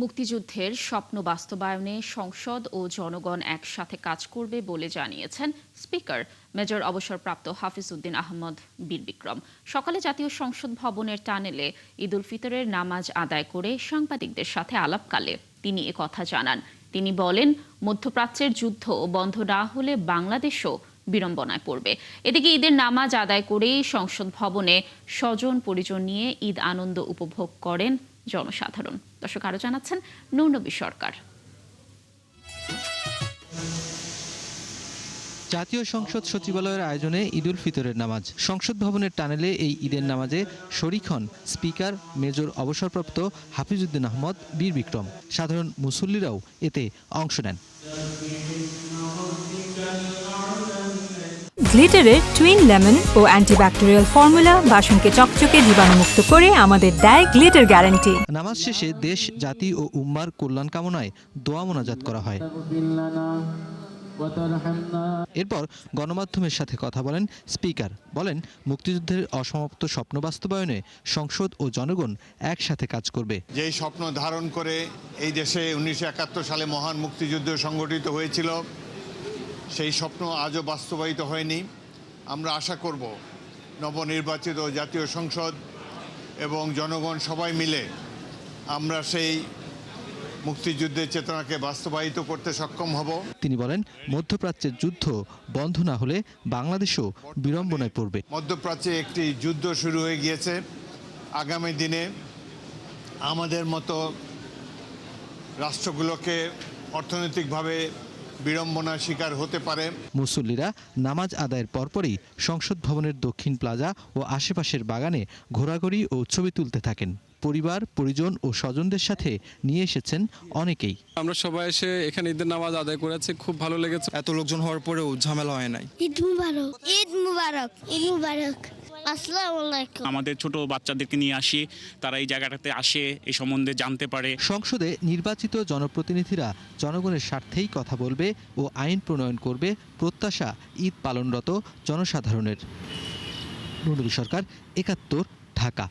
মুক্তিযুদ্ধের স্বপ্ন বাস্তবায়নে সংসদ ও জনগণ একসাথে কাজ করবে বলে জানিয়েছেন স্পিকার মেজর অবসরপ্রাপ্ত হাফিজ উদ্দিন আহমদ বীর বিক্রম। সকালে জাতীয় সংসদ ভবনের টানেলে ঈদ উল ফিতরের নামাজ আদায় করে সাংবাদিকদের সাথে আলাপকালে তিনি একথা জানান। তিনি বলেন, মধ্যপ্রাচ্যের যুদ্ধ বন্ধ না হলে বাংলাদেশও বিড়ম্বনায় পড়বে। এদিকে ঈদের নামাজ আদায় করেই সংসদ ভবনে স্বজন পরিজন নিয়ে ঈদ আনন্দ উপভোগ করেন জনসাধারণ। দর্শক আরো জানাচ্ছেন নূরনবী সরকার। জাতীয় সংসদ সচিবালয়ের আয়োজনে ঈদ উল ফিতরের নামাজ। সংসদ ভবনের টানেলে এই ঈদের নামাজে শরীক হন স্পিকার মেজর অবসরপ্রাপ্ত হাফিজ উদ্দিন আহমদ বীর বিক্রম। সাধারণ মুসল্লিরাও এতে অংশ নেন। গ্লিটারের টুইন লেমন ও অ্যান্টিব্যাকটেরিয়াল ফর্মুলা বাসনকে চকচকে জীবাণুমুক্ত করে আমাদের দেয় গ্লিটার গ্যারান্টি। নামাজ শেষে দেশ, জাতি ও উম্মার কল্যাণ কামনায় দোয়া মোনাজাত করা হয়। এরপর গণমাধ্যমের সাথে কথা বলেন স্পিকার। বলেন, মুক্তিযুদ্ধের অসমাপ্ত স্বপ্ন বাস্তবায়নে সংসদ ও জনগণ একসাথে কাজ করবে। যেই স্বপ্ন ধারণ করে এই দেশে 1971 সালে মহান মুক্তিযুদ্ধ সংগঠিত হয়েছিল, সেই স্বপ্ন আজও বাস্তবায়িত হয়নি। আমরা আশা করব নবনির্বাচিত জাতীয় সংসদ এবং জনগণ সবাই মিলে আমরা সেই মুক্তিযুদ্ধের চেতনাকে বাস্তবায়িত করতে সক্ষম হব। তিনি বলেন, মধ্যপ্রাচ্যের যুদ্ধ বন্ধ না হলে বাংলাদেশও বিড়ম্বনায় পড়বে। মধ্যপ্রাচ্যে একটি যুদ্ধ শুরু হয়ে গিয়েছে। আগামী দিনে আমাদের মতো রাষ্ট্রগুলোকে অর্থনৈতিকভাবে বিড়ম্বনার শিকার হতে পারে। মুসল্লিরা নামাজ আদায়ের পরপরই সংসদ ভবনের দক্ষিণ প্লাজা ও আশেপাশের বাগানে ঘোরাঘুরি ও ছবি তুলতে থাকেন। পরিবার, পরিজন ও স্বজনদের সাথে নিয়ে এসেছেন অনেকেই। আমরা সবাই এসে এখানে ঈদের নামাজ আদায় করেছি, খুব ভালো লেগেছে। এত লোকজন হওয়ার পরেও ঝামেলা হয় নাই। ঈদ মুবারক, ঈদ মুবারক, ঈদ মুবারক। আসসালামু আলাইকুম। আমাদের ছোট বাচ্চাদেরকে নিয়ে আসি, তারা এই জায়গাটাতে আসে, এই সম্বন্ধে জানতে পারে। সংসদে নির্বাচিত জনপ্রতিনিধিরা জনগণের স্বার্থেই কথা বলবে ও আইন প্রণয়ন করবে, প্রত্যাশা ঈদ পালনরত জনসাধারণের। নূরনবী সরকার, ৭১, ঢাকা।